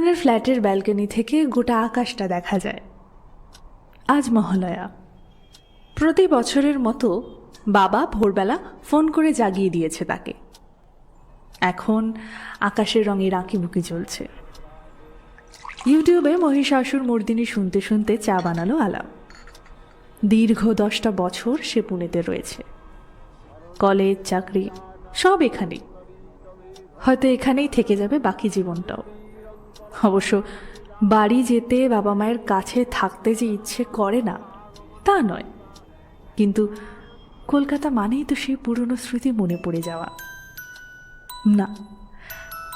পুনের ফ্ল্যাটের ব্যালকনি থেকে গোটা আকাশটা দেখা যায়। আজ মহালয়া। প্রতি বছরের মতো বাবা ভোরবেলা ফোন করে জাগিয়ে দিয়েছে তাকে। এখন আকাশের রঙের আঁকিবুকি চলছে। ইউটিউবে মহিষাসুর মর্দিনী শুনতে শুনতে চা বানালো আলাপ। দীর্ঘ 10টা বছর সে পুনেতে রয়েছে। কলেজ, চাকরি সব এখানেই। হয়তো এখানেই থেকে যাবে বাকি জীবনটাও। অবশ্য বাড়ি যেতে, বাবা মায়ের কাছে থাকতে যে ইচ্ছে করে না তা নয়, কিন্তু কলকাতা মানেই তো সেই পুরনো স্মৃতি মনে পড়ে যাওয়া। না,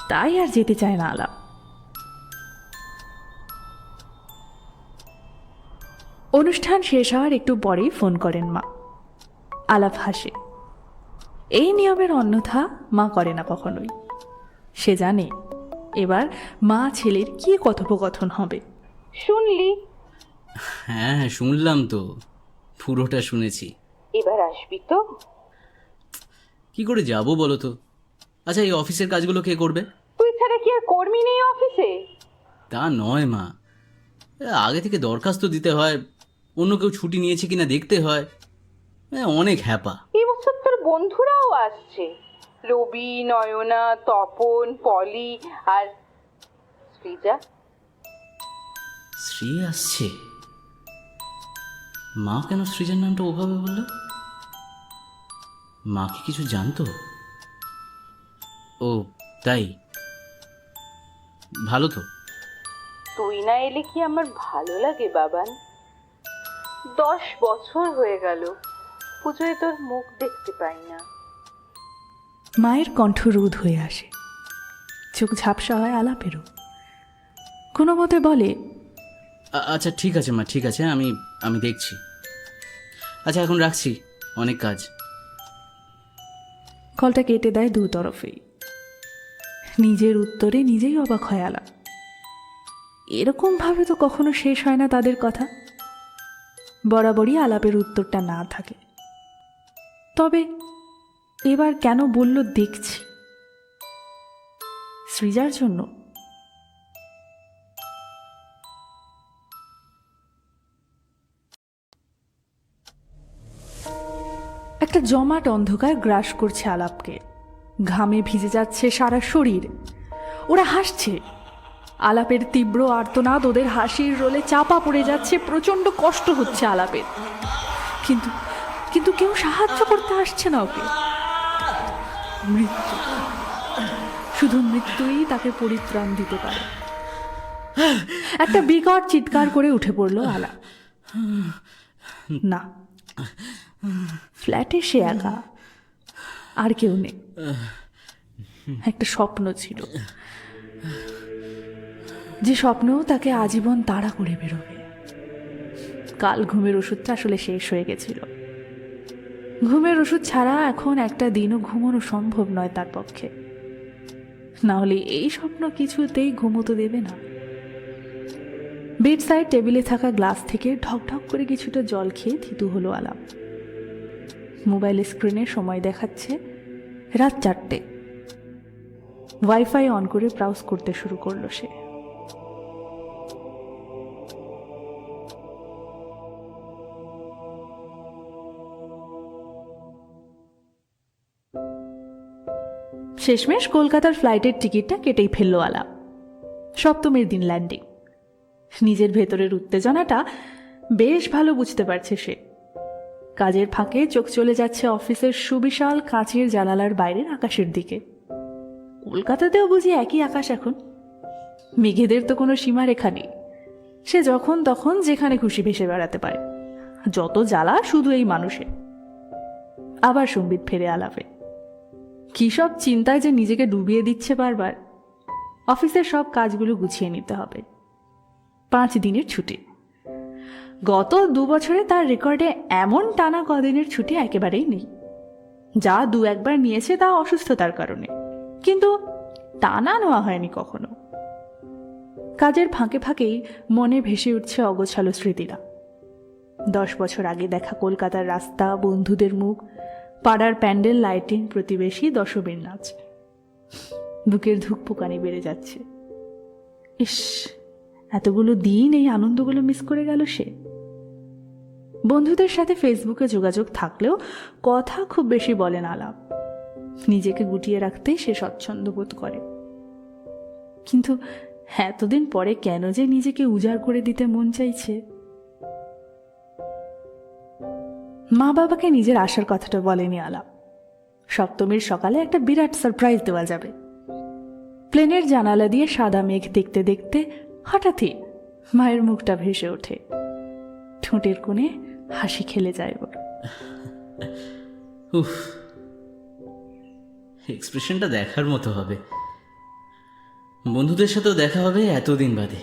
তাই আর যেতে চায় না আলাপ। অনুষ্ঠান শেষ হওয়ার একটু পরেই ফোন করেন মা। আলাপ হাসে। এই নিয়মের অন্যথা মা করে না কখনোই। সে জানে এবার মা ছেলের কি কথোপকথন হবে। শুনলি? হ্যাঁ শুনলাম তো, পুরোটা শুনেছি। এবার আসবি তো? কি করে যাব বলো তো? আচ্ছা, এই অফিসের কাজগুলো কে করবে? তুই ছাড়া কি আর কর্মী নেই অফিসে? তা নয় মা, আগে থেকে দরখাস্ত দিতে হয়, অন্য কেউ ছুটি নিয়েছে কিনা দেখতে হয়, অনেক হ্যাপা। এবছর তোর বন্ধুরাও আসছে, রবি, নয়না, তপন, পলি আর শ্রীজা। শ্রী আসছে? মা কেন সৃজার নামটা ওভাবে বললো? মা কি কিছু জানতো? ও তাই, ভালো তো। তুই না এলে কি আমার ভালো লাগে বাবান? 10 বছর হয়ে গেল পুজোয় তোর মুখ দেখতে পাই না। মায়ের কণ্ঠ রোধ হয়ে আসে, চোখ ঝাপসা হয় আলাপেরও। কোনো মতে বলে, আচ্ছা ঠিক আছে মা, ঠিক আছে, আমি দেখছি। আচ্ছা এখন রাখছি, অনেক কাজ। কলটা কেটে দেয় দু তরফেই। নিজের উত্তরে নিজেই অবাক হয় আলাপ। এরকম ভাবে তো কখনো শেষ হয় না তাদের কথা। বরাবরই আলাপের উত্তরটা না থাকে। তবে এবার কেন বলল দেখছি? সৃজার জন্য? একটা জমাট অন্ধকার গ্রাস করছে আলাপকে। ঘামে ভিজে যাচ্ছে সারা শরীর। ওরা হাসছে। আলাপের তীব্র আর্তনাদ ওদের হাসির রোলে চাপা পড়ে যাচ্ছে। প্রচন্ড কষ্ট হচ্ছে আলাপের, কিন্তু কিন্তু কেউ সাহায্য করতে আসছে না ওকে। মৃত্যু, শুধু মৃত্যুই তাকে পরিত্রাণ দিতে পারে। একটা বিকট চিৎকার করে উঠে পড়ল আলাপ। না, ফ্ল্যাটে সে একা, আর কেউ নেই। একটা স্বপ্ন ছিল, যে স্বপ্ন তাকে আজীবন তাড়া করে বেরোবে। কাল ঘুমের ওষুধটা আসলে শেষ হয়ে গেছিল। ঘুমের ওষুধ ছাড়া এখন একটা দিনও ঘুমানো সম্ভব নয় তার পক্ষে। না হলে এই স্বপ্ন কিছুতেই ঘুমোতে দেবে না। বেড সাইড টেবিলে থাকা গ্লাস থেকে ঢকঢক করে কিছুটা জল খেয়ে থিতু হলো আলাপ। মোবাইলের স্ক্রিনে সময় দেখাচ্ছে রাত 4টে। ওয়াইফাই অন করে ব্রাউজ করতে শুরু করলো সে। শেষমেশ কলকাতার ফ্লাইটের টিকিটটা কেটেই ফেললো আলাপ। সপ্তমীর দিন ল্যান্ডিং। নিজের ভেতরের উত্তেজনাটা বেশ ভালো বুঝতে পারছে সে। কাজের ফাঁকে চোখ চলে যাচ্ছে অফিসের সুবিশাল কাঁচের জানালার বাইরের আকাশের দিকে। কলকাতাতেও বুঝি একই আকাশ এখন। মেঘেদের তো কোনো সীমারেখা নেই। সে যখন তখন যেখানে খুশি ভেসে বেড়াতে পারে। যত জ্বালা শুধু এই মানুষে। আবার সম্বিত ফেরে আলাপে। কি সব চিন্তায় যে নিজেকে ডুবিয়ে দিচ্ছে বারবার। অফিসের সব কাজগুলো গুছিয়ে নিতে হবে। 5 দিনের ছুটি। গত 2 বছরে তার রেকর্ডে এমন টানা কদিনের ছুটি একেবারেই নেই। যা 2-1বার নিয়েছে তা অসুস্থতার কারণে, কিন্তু টানা নেওয়া হয়নি কখনো। কাজের ফাঁকে ফাঁকেই মনে ভেসে উঠছে অগোছালো স্মৃতিরা। 10 বছর আগে দেখা কলকাতার রাস্তা, বন্ধুদের মুখ, পাড়ার প্যান্ডেল, লাইটিং, প্রতিবেশী, দশমীর নাচ। বুকের ধুকপুকানি বেড়ে যাচ্ছে। ইস, এতগুলো দিন এই আনন্দগুলো মিস করে গেল সে। বন্ধুদের সাথে ফেসবুকে যোগাযোগ থাকলেও কথা খুব বেশি বলে না আলাপ। নিজেকে গুটিয়ে রাখতেই সে স্বচ্ছন্দ বোধ করে। কিন্তু এতদিন পরে কেন যে নিজেকে উজাড় করে দিতে মন চাইছে। মা বাবাকে নিজের আসার কথাটা বলেনি আলাপ। সপ্তমীর সকালে একটা বিরাট সারপ্রাইজ দেওয়া যাবে। প্লেনের জানালা দিয়ে সাদা মেঘ দেখতে দেখতে হঠাৎই মায়ের মুখটা ভেসে ওঠে। ঠোঁটের কোণে হাসি খেলে যায় ওর। উফ, এক্সপ্রেশনটা দেখার মতো হবে। বন্ধুদের সাথেও দেখা হবে এতদিন বাদে।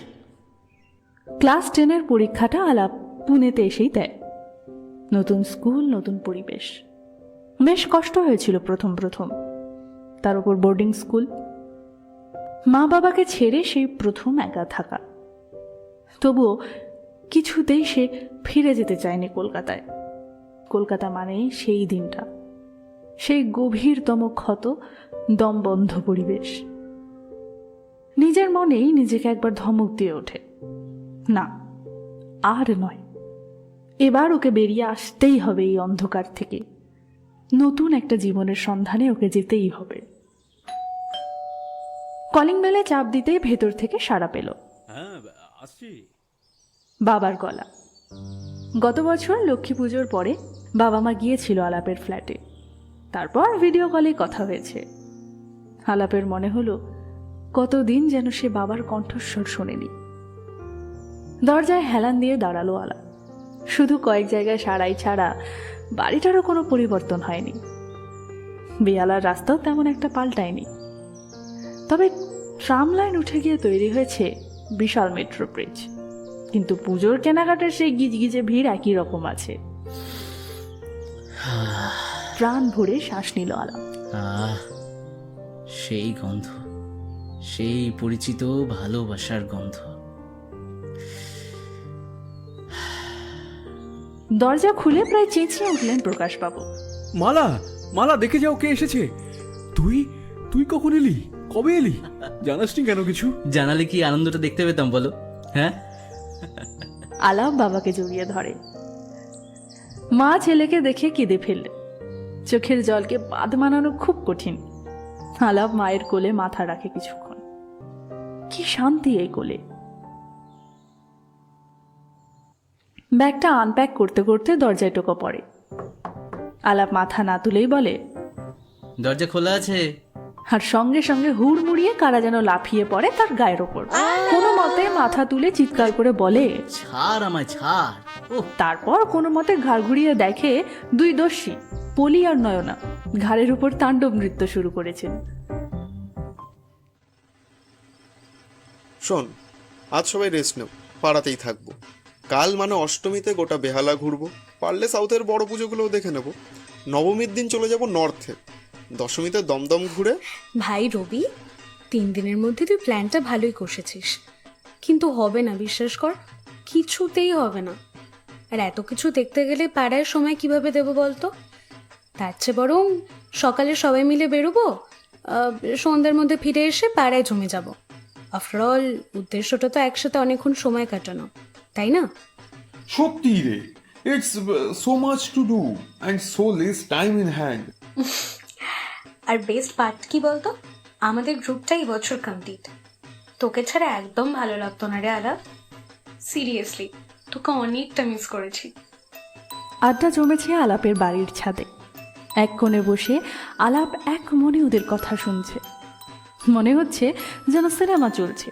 ক্লাস 10-এর পরীক্ষাটা আলাপ পুনেতে এসেই দেয়। নতুন স্কুল, নতুন পরিবেশ। বেশ কষ্ট হয়েছিল প্রথম প্রথম, তার উপর বোর্ডিং স্কুল। মা বাবাকে ছেড়ে সেই প্রথম একা থাকা। তবুও কিছুতেই সে ফিরে যেতে চায়নি কলকাতায়। কলকাতা মানেই সেই দিনটা, সেই গভীরতম ক্ষত, দমবন্ধ পরিবেশ। নিজের মনেই নিজেকে একবার ধমক দিয়ে ওঠে, না আর নয়, এবার ওকে বেরিয়ে আসতেই হবে এই অন্ধকার থেকে। নতুন একটা জীবনের সন্ধানে ওকে যেতেই হবে। কলিং বেলে চাপ দিতেই ভেতর থেকে সাড়া পেল। বাবার গলা। গত বছর লক্ষ্মী পুজোর পরে বাবা মা গিয়েছিল আলাপের ফ্ল্যাটে। তারপর ভিডিও কলে কথা হয়েছে। আলাপের মনে হলো কতদিন যেন সে বাবার কণ্ঠস্বর শোনেনি। দরজায় হেলান দিয়ে দাঁড়ালো আলাপ। শুধু কয়েক জায়গায় সারাই ছাড়া বাড়িটারও কোনো পরিবর্তন হয়নি। বেয়ালার রাস্তাও তেমন একটা পাল্টায়নি। তবে ট্রাম লাইন উঠে গিয়ে তৈরি হয়েছে বিশাল মেট্রো ব্রিজ। কিন্তু পুজোর কেনাকাটার সেই গিজগিজে ভিড় একই রকম আছে। প্রাণ ভরে শ্বাস নিল আলাপ। সেই গন্ধ, সেই পরিচিত ভালোবাসার গন্ধ। দরজা খুলে প্রায় চেঁচিয়ে উঠলেন প্রকাশবাবু। মালা, মালা দেখে যাও কে এসেছে। তুই তুই কখন এলি? কবে এলি? জানাসনি কেন কিছু? জানালে কি আনন্দটা দেখতে পেতাম বলো? হ্যাঁ। আলাপ বাবাকে জড়িয়ে ধরে। মা ছেলেকে দেখে কেঁদে ফেললে। চোখের জলকে বাঁধ মানানো খুব কঠিন। আলাপ মায়ের কোলে মাথা রাখে কিছুক্ষণ। কি শান্তি এই কোলে। ব্যাগটা আনপ্যাক করতে করতে দরজায় টোকা পড়ে। আলাপ মাথা না তুলেই বলে, দরজা খোলা আছে। আর সঙ্গে সঙ্গে হুড়মুড়িয়ে কারা যেন লাফিয়ে পড়ে তার গায়ের ওপর। কোনো মতে মাথা তুলে চিৎকার করে বলে, ছাড় আমায়, ছাড়। ও, তারপর কোনো মতে ঘাড় ঘুরিয়ে দেখে দুই দস্যি, পলি আর নয়না, ঘাড়ের উপর তাণ্ডব নৃত্য শুরু করেছেন। শোন, আজ সবাই রেস্ট নেব, পাড়াতেই থাকবো। কাল মানে অষ্টমীতে গোটা বেহালা ঘুরবো, পারলে সাউথের বড় পুজোগুলোও দেখে নেব। নবমীর দিন চলে যাব নর্থে, দশমীতে দমদম ঘুরে। ভাই রবি, 3 দিনের মধ্যে তুই প্ল্যানটা ভালোই কষেছিস, কিন্তু হবে না, বিশ্বাস কর, কিছুতেই হবে না। আর এত কিছু দেখতে গেলে পাড়ায় সময় কিভাবে দেবো বলতো? তার চেয়ে বরং সকালে সবাই মিলে বেরোবো, সন্ধ্যার মধ্যে ফিরে এসে পাড়ায় জমে যাব। আফটারঅল উদ্দেশ্যটা তো একসাথে অনেকক্ষণ সময় কাটানো, তাই না? সত্যি রে, it's so much to do and so less time in hand. আর বেস্ট পার্ট কি বলতো, আমাদের গ্রুপটাই বছর কমপ্লিট। তোকে ছাড়া একদম ভালো লাগতো না রে আলাপ। সিরিয়াসলি, তোকে অনেকটা মিস করেছি। আড্ডা জমেছে আলাপের বাড়ির ছাদে। এক কোণে বসে আলাপ এক মনে ওদের কথা শুনছে। মনে হচ্ছে যেন সিনেমা চলছে।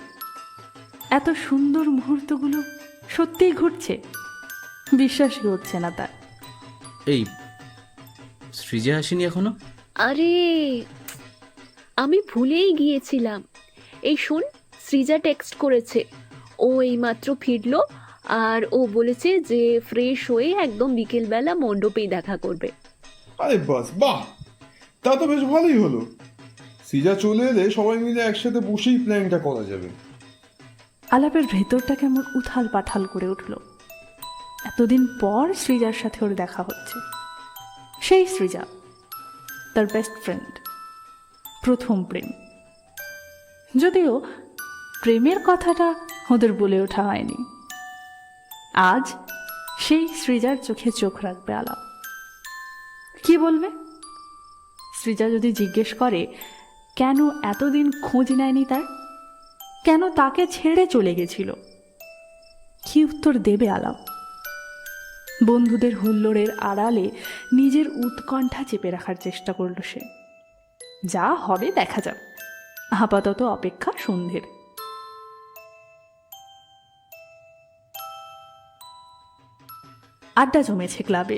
এত সুন্দর মুহূর্তগুলো সত্যিই ঘটছে, বিশ্বাসই হচ্ছে না তার। এই সৃজা আসেনি এখনো? আরে আমি ভুলেই গিয়েছিলাম। এই শোন, সৃজা টেক্সট করেছে, ও এইমাত্র ফিরলো আর ও বলেছে যে ফ্রেশ হয়ে একদম বিকেলবেলা মণ্ডপেই দেখা করবে। আরে বাস, বাহ, তা তো বেশ ভালোই হলো। সিজা চলে এলে সবাই মিলে একসাথে বসেই প্ল্যানটা করা যাবে। আলাপের ভেতরটা কেমন উথাল পাথাল করে উঠল। এতদিন পর সৃজার সাথে ওর দেখা হচ্ছে। সেই সৃজা, তার বেস্ট ফ্রেন্ড, প্রথম প্রেম। যদিও প্রেমের কথাটা ওদের বলে ওঠা হয়নি। আজ সেই সৃজার চোখে চোখ রাখবে আলাপ। কি বলবে? সৃজা যদি জিজ্ঞেস করে কেন এতদিন খোঁজ নেয়নি তার, কেন তাকে ছেড়ে চলে গেছিল, কি উত্তর দেবে আলাপ? বন্ধুদের হুল্লোড়ের আড়ালে নিজের উৎকণ্ঠা চেপে রাখার চেষ্টা করল সে। যা হবে দেখা যাবে, আপাতত অপেক্ষা সন্ধ্যের। আড্ডা জমেছে ক্লাবে।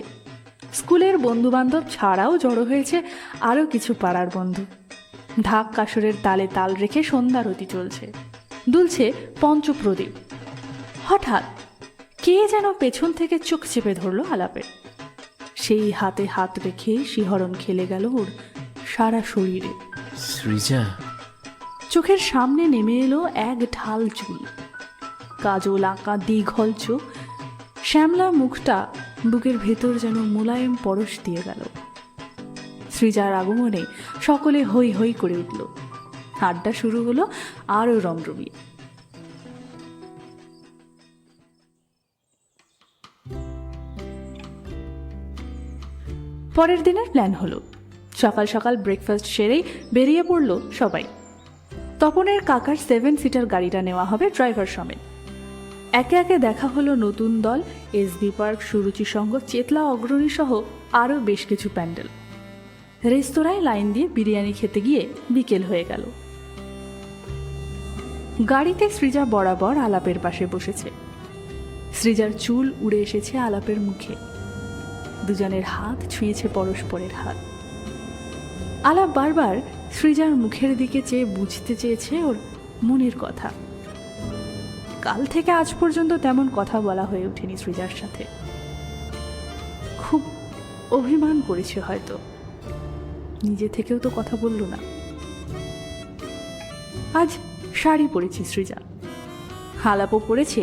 স্কুলের বন্ধুবান্ধব ছাড়াও জড়ো হয়েছে আরও কিছু পাড়ার বন্ধু। ঢাক কাসরের তালে তাল রেখে সন্ধ্যারতি চলছে, দুলছে পঞ্চপ্রদীপ। হঠাৎ কে যেন পেছন থেকে চোখ চেপে ধরল আলাপের। সেই হাতে হাত রেখে শিহরণ খেলে গেল ওর সারা শরীরে। সৃজা। চোখের সামনে নেমে এলো এক ঢাল চুল, কাজল আঁকা দীঘল চোখ, শ্যামলা মুখটা বুকের ভেতর যেন মোলায়েম পরশ দিয়ে গেল। সৃজার আগমনে সকলে হৈ হৈ করে উঠল। আড্ডা শুরু হলো আরও রমরমিয়ে। পরের দিনের প্ল্যান হলো সকাল সকাল ব্রেকফাস্ট সেরেই বেরিয়ে পড়ল সবাই। তপনের কাকার 7 সিটার গাড়িটা নেওয়া হবে ড্রাইভার সমেত। একে একে দেখা হলো নতুন দল, এসবি পার্ক, সুরুচি সংঘ, চেতলা অগ্রণী সহ আরও বেশ কিছু প্যান্ডেল। রেস্তোরাঁয় লাইন দিয়ে বিরিয়ানি খেতে গিয়ে বিকেল হয়ে গেল। গাড়িতে সৃজা বরাবর আলাপের পাশে বসেছে। সৃজার চুল উড়ে এসেছে আলাপের মুখে। দুজনের হাত ছুঁয়েছে পরস্পরের হাত। আলাপ বারবার সৃজার মুখের দিকে চেয়ে বুঝতে চেয়েছে ওর মনের কথা। কাল থেকে আজ পর্যন্ত তেমন কথা বলা হয়ে ওঠেনি সৃজার সাথে। খুব অভিমান করেছে হয়তো, নিজে থেকেও তো কথা বলল না। আজ শাড়ি পরেছে সৃজা, আলাপও পরেছে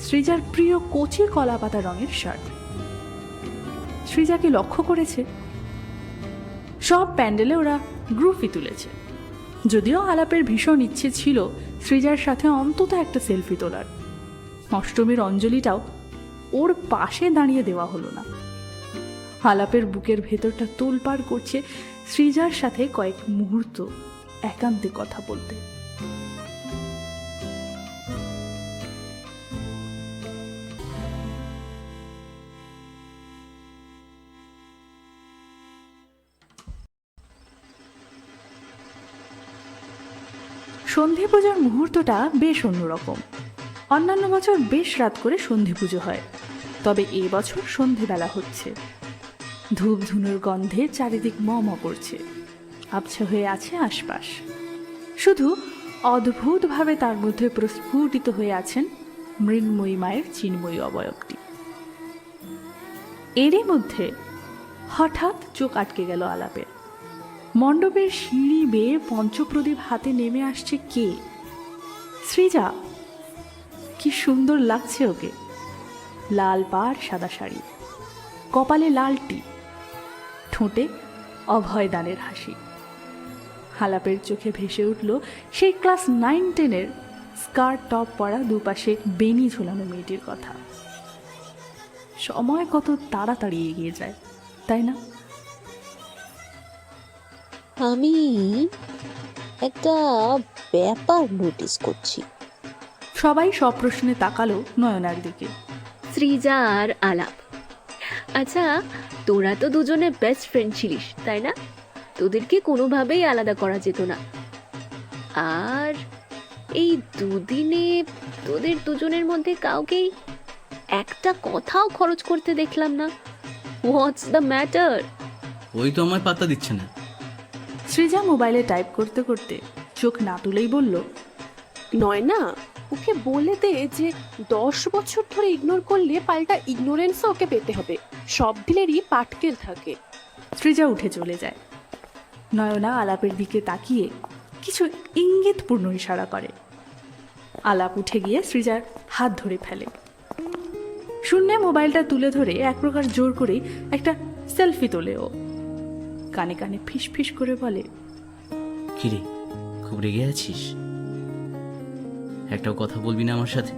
সৃজার প্রিয় কচি কলা পাতা রঙের শার্ট। সৃজাকে লক্ষ্য করেছে। সব প্যান্ডেলে ওরা গ্রুপই তুলেছে, যদিও আলাপের ভীষণ ইচ্ছে ছিল সৃজার সাথে অন্তত একটা সেলফি তোলার। অষ্টমীর অঞ্জলিটাও ওর পাশে দাঁড়িয়ে দেওয়া হলো না। আলাপের বুকের ভেতরটা তোলপাড় করছে সৃজার সাথে কয়েক মুহূর্ত একান্তে কথা বলতে। সন্ধি পুজোর মুহূর্তটা বেশ অন্যরকম। অন্যান্য বছর বেশ রাত করে সন্ধি পুজো হয়, তবে এবছর সন্ধেবেলা হচ্ছে। ধূপ ধুনোর গন্ধে চারিদিক ম ম করছে, আবছা হয়ে আছে আশপাশ। শুধু অদ্ভুতভাবে তার মধ্যে প্রস্ফুটিত হয়ে আছেন মৃন্ময়ী মায়ের চিন্ময়ী অবয়বটি। এরই মধ্যে হঠাৎ চোখ আটকে গেল আলাপের। মণ্ডপের সিঁড়ি বেয়ে পঞ্চপ্রদীপ হাতে নেমে আসছে কে? সৃজা। কি সুন্দর লাগছে ওকে। লাল পাড় সাদা শাড়ি, কপালে লাল টি, ঠোঁটে অভয় দানের হাসি। আলাপের চোখে ভেসে উঠল সেই ক্লাস 9-10-এর স্কার্ট টপ পরা দুপাশে বেনি ঝোলানো মেয়েটির কথা। সময় কত তাড়াতাড়ি এগিয়ে যায়, তাই না? আমি একটা ব্যাপার নোটিস করছি। সবাই সপ্রশ্নে তাকালো নয়নার দিকে। সৃজা আর আলাপ। আচ্ছা, তোরা তো দুজনে বেস্ট ফ্রেন্ড ছিলিস, তাই না? তোদেরকে কোনোভাবেই আলাদা করা যেত না। আর এই দুদিনে তোদের দুজনের মধ্যে কাউকেই একটা কথাও খরচ করতে দেখলাম না। What's the matter? ওই তো আমায় পাত্তা দিচ্ছে না। সৃজা মোবাইলে টাইপ করতে করতে চোখ না তুলেই বলল, নয় না, ওকে বলে দে যে 10 বছর ধরে ইগনোর করলে পাল্টা ইগনোরেন্সও ওকে পেতে হবে। সব দিলেরই পাটকেল থাকে। সৃজা উঠে চলে যায়। নয়না আলাপের দিকে তাকিয়ে কিছু ইঙ্গিতপূর্ণ ইশারা করে। আলাপ উঠে গিয়ে সৃজার হাত ধরে ফেলে। শূন্যে মোবাইলটা তুলে ধরে এক প্রকার জোর করেই একটা সেলফি তোলে ও। কানে কানে ফিস ফিস করে বলে, কিরে, খুব রেগে আছিস? একটাও কথা বলবি না আমার সাথে?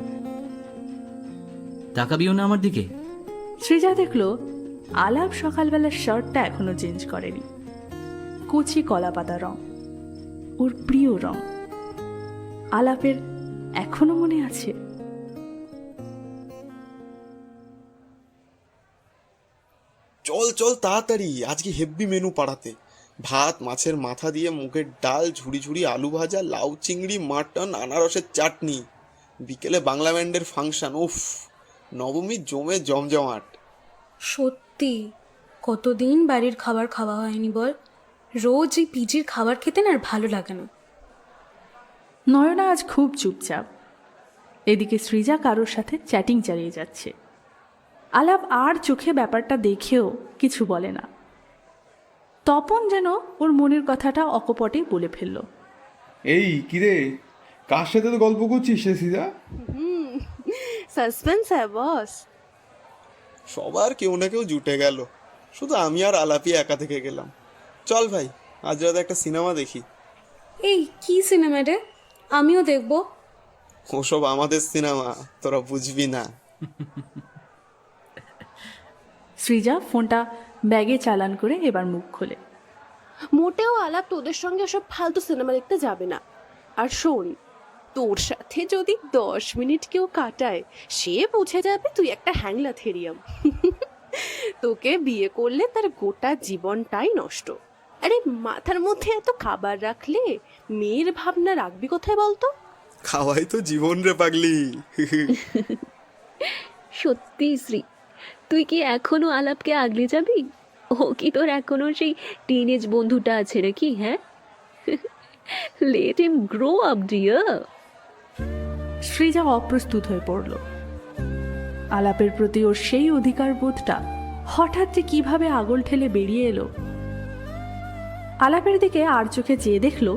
তাকাবিও না আমার দিকে? সৃজা দেখলো আলাপ সকালবেলার শার্টটা এখনো চেঞ্জ করেনি। কচি কলা পাতা রং, ওর প্রিয় রং। আলাপের এখনো মনে আছে। চল চল তাড়াতাড়ি, আজকে হেব্বি মেনু পাড়াতে। ভাত, মাছের মাথা দিয়ে মুগের ডাল, ঝুড়ি ঝুড়ি আলু ভাজা, লাউ চিংড়ি, মাটন, আনারসের চাটনি। বিকেলে বাংলা ব্যান্ডের ফাংশন। উফ, নবমী জমে জমজমাট। সত্যি কতদিন বাড়ির খাবার খাওয়া হয়নি বল। রোজ এই পিজির খাবার খেতে না আর ভালো লাগে না। নয়না আজ খুব চুপচাপ। এদিকে সৃজা কারোর সাথে চ্যাটিং চালিয়ে যাচ্ছে। আলাপ আর চোখে ব্যাপারটা দেখেও কিছু বলে না। তপন যেন ওর মনের কথাটা অকপটে বলে ফেলল। এই কিরে, কার সাথে তো গল্প করছিস রে সিজা? সাসপেন্স হ্যাঁ বস। সবার কেউ না কেউ জুটে গেল, শুধু আমি আর আলাপি একা থেকে গেলাম। চল ভাই, আজ রাতে একটা সিনেমা দেখি। এই কি সিনেমা রে? আমিও দেখবো। ওসব আমাদের সিনেমা, তোরা বুঝবি না। সৃজা ফোনটা ব্যাগে চালান করে এবার মুখ খোলে। মোটেও আলাপ তোদের সঙ্গে সব ফালতু সিনেমা দেখতে যাবে না। আর শোন, তোর সাথে যদি 10 মিনিট কেউ কাটায়, সে বুঝে যাবে তুই একটা হ্যাংলা থেরিয়াম। তোকে বিয়ে করলে তার গোটা জীবনটাই নষ্ট। আরে মাথার মধ্যে এত খাবার রাখলে মেয়ের ভাবনা রাখবি কোথায় বলতো? খাওয়াই তো জীবন রে পাগলি। সত্যি শ্রী, তুই কি এখনো আলাপকে আগলে যাবি? ও কি তোর এখনো সেই টিনেজ বন্ধুটা আছে নাকি? হ্যাঁ, let him grow up dear. Srija অপ্রস্তুত হয়ে পড়ল। আলাপের প্রতি ওর সেই অধিকার বোধটা হঠাৎ যে কিভাবে আগল ঠেলে বেরিয়ে এলো। আলাপের দিকে আর চোখে চেয়ে দেখলো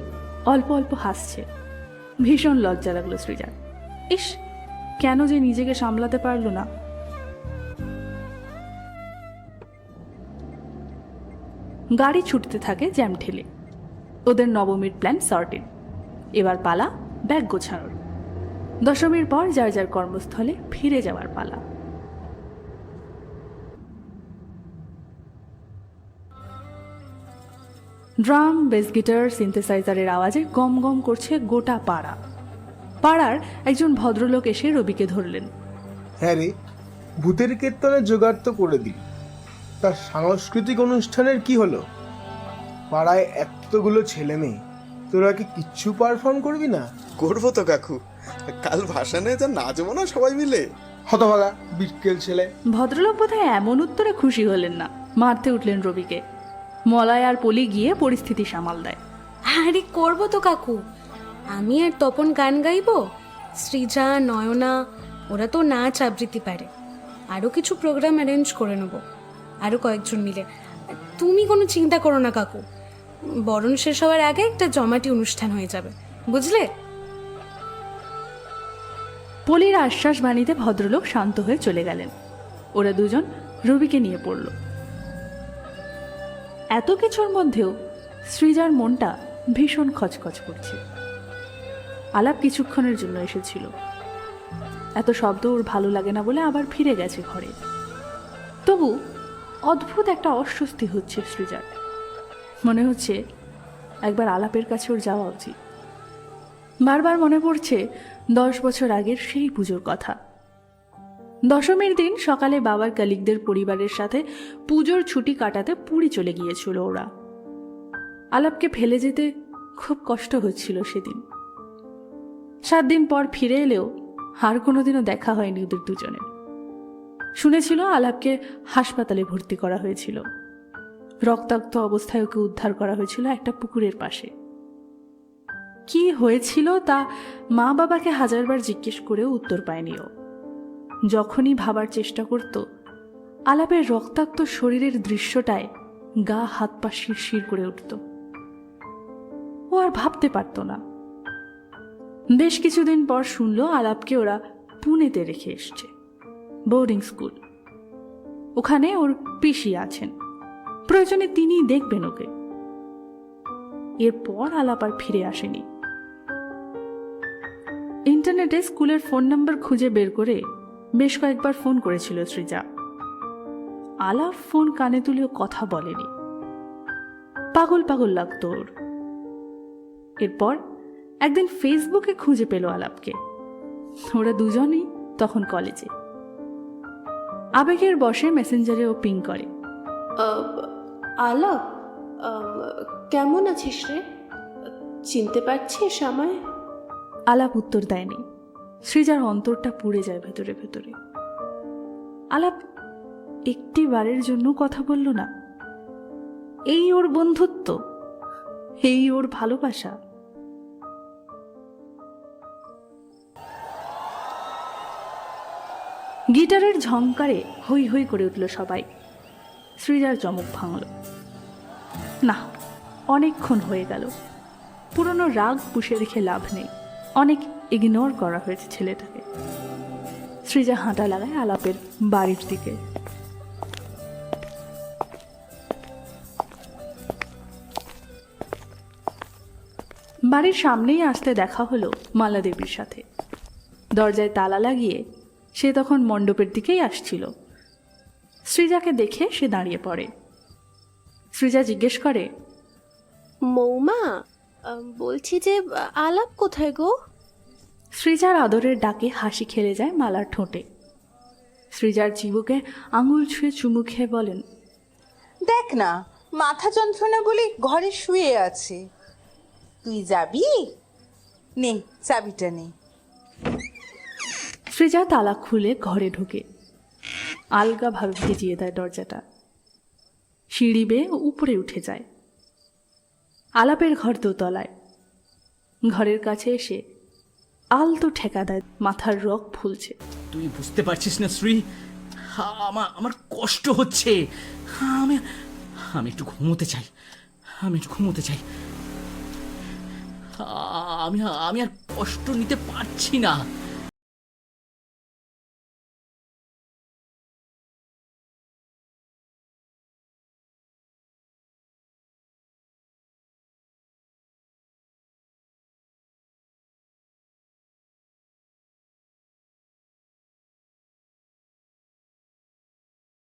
অল্প অল্প হাসছে। ভীষণ লজ্জা লাগলো সৃজার। ইস, কেন যে নিজেকে সামলাতে পারলো না। গাড়ি ছুটতে থাকে জ্যাম ঠেলে। ওদের নবমীর প্ল্যান সর্টেড। এবার পালা ব্যাগ গোছানোর। দশমীর পর যার যার কর্মস্থলে ফিরে যাওয়ার পালা। ড্রাম, বেস গিটার, সিনথেসাইজারের আওয়াজে গম গম করছে গোটা পাড়া। পাড়ার একজন ভদ্রলোক এসে রবিকে ধরলেন। হ্যাঁ রে, ভূতের কীর্তনের জোগাড় তো করে দিই, তার সাংস্কৃতিক অনুষ্ঠানের কি হলো? পাড়ায় এতগুলো ছেলে মেয়ে, তোরা কি কিচ্ছু পারফর্ম করবি না? করবো তো কাকু, কাল ভাসানে যা নাচবো না সবাই মিলে। হতভাগা বিটকেল ছেলে। ভদ্রলোক বোধহয় এমন উত্তরে খুশি হলেন না, মারতে উঠলেন রবিকে। মলয় আর পলি গিয়ে পরিস্থিতি সামাল দেয়। আরে করবো তো কাকু, আমি আর তপন গান গাইবো, সৃজা, নয়না ওরা তো নাচ আবৃত্তি পারে। আরও কিছু প্রোগ্রাম অ্যারেঞ্জ করে নেবো আরও কয়েকজন মিলে। তুমি কোনো চিন্তা করো না কাকু, বরণ শেষ হওয়ার আগে একটা জমাটি অনুষ্ঠান হয়ে যাবে, বুঝলে? পলির আশ্বাস বাণীতে ভদ্রলোক শান্ত হয়ে চলে গেলেন। ওরা দুজন রবিকে নিয়ে পড়ল। এত কিছুর মধ্যেও সৃজার মনটা ভীষণ খচখচ করছে। আলাপ কিছুক্ষণের জন্য এসেছিল। এত শব্দ ওর ভালো লাগে না বলে আবার ফিরে গেছে ঘরে। তবু অদ্ভুত একটা অস্বস্তি হচ্ছে সৃজার। মনে হচ্ছে একবার আলাপের কাছে ওর যাওয়া উচিত। বারবার মনে পড়ছে 10 বছর আগের সেই পুজোর কথা। দশমীর দিন সকালে বাবার কলিগদের পরিবারের সাথে পুজোর ছুটি কাটাতে পুরী চলে গিয়েছিল ওরা। আলাপকে ফেলে যেতে খুব কষ্ট হচ্ছিল সেদিন। 7 দিন পর ফিরে এলেও আর কোনোদিনও দেখা হয়নি ওদের দুজনের। শুনেছিল আলাপকে হাসপাতালে ভর্তি করা হয়েছিল। রক্তাক্ত অবস্থায় ওকে উদ্ধার করা হয়েছিল একটা পুকুরের পাশে। কি হয়েছিল তা মা বাবাকে হাজারবার জিজ্ঞেস করেও উত্তর পায়নি ও। যখনই ভাবার চেষ্টা করত, আলাপের রক্তাক্ত শরীরের দৃশ্যটায় গা হাত পা শিরশির করে উঠত। ও আর ভাবতে পারত না। বেশ কিছুদিন পর শুনল আলাপকে ওরা পুনেতে রেখে এসছে, বোর্ডিং স্কুল। ওখানে ওর পিসি আছেন, প্রয়োজনে তিনিই দেখবেন ওকে। এরপর আলাপ আর ফিরে আসেনি। ইন্টারনেটে স্কুলের ফোন নাম্বার খুঁজে বের করে বেশ কয়েকবার ফোন করেছিল সৃজা। আলাপ ফোন কানে তুলেও কথা বলেনি। পাগল পাগল লাগতো ওর। এরপর একদিন ফেসবুকে খুঁজে পেল আলাপকে। ওরা দুজনই তখন কলেজে। আবেগের বশে মেসেঞ্জারে ও পিং করে। আলাপ, কেমন আছিস রে? চিনতে পারছিস আমায়? আলাপ উত্তর দেয়নি। সৃজার অন্তরটা পুড়ে যায় ভেতরে ভেতরে। আলাপ একটি বারের জন্য কথা বলল না। এই ওর বন্ধুত্ব, এই ওর ভালোবাসা। গিটারের ঝংকারে হই হই করে উঠল সবাই। সৃজার চমক ভাঙল। না, অনেকক্ষণ হয়ে গেল। পুরনো রাগ পুষে রেখে লাভ নেই। অনেক ইগনোর করা হয়েছে ছেলেটাকে। সৃজা হাঁটা লাগায় আলাপের বাড়ির দিকে। বাড়ির সামনেই আসতে দেখা হলো মালা দেবীর সাথে। দরজায় তালা লাগিয়ে সে তখন মণ্ডপের দিকেই আসছিল। সৃজাকে দেখে সে দাঁড়িয়ে পড়ে। সৃজা জিজ্ঞেস করে, মৌমা, বলছি যে আলাপ কোথায় গো? সৃজার আদরের ডাকে হাসি খেলে যায় মালার ঠোঁটে। সৃজার চিবুকে আঙুল ছুঁয়ে চুমু খেয়ে বলেন, দেখ না, মাথা যন্ত্রণা বলে ঘরে শুয়ে আছে। তুই যাবি? নে, চাবিটা নে। সৃজা তালা খুলে ঘরে ঢোকে। আলগাভাবে ভিজিয়ে দেয় দরজাটা। সিঁড়ি বেয়ে উপরে উঠে যায়। আলাপের ঘর দোতলায়। ঘরের কাছে এসে আলতো ঠেকা দেয়। মাথার রগ ফুলছে। তুই বুঝতে পারছিস না শ্রী, আমার কষ্ট হচ্ছে। আমি আমি একটু ঘুমোতে চাই। আমি আর কষ্ট নিতে পারছি না।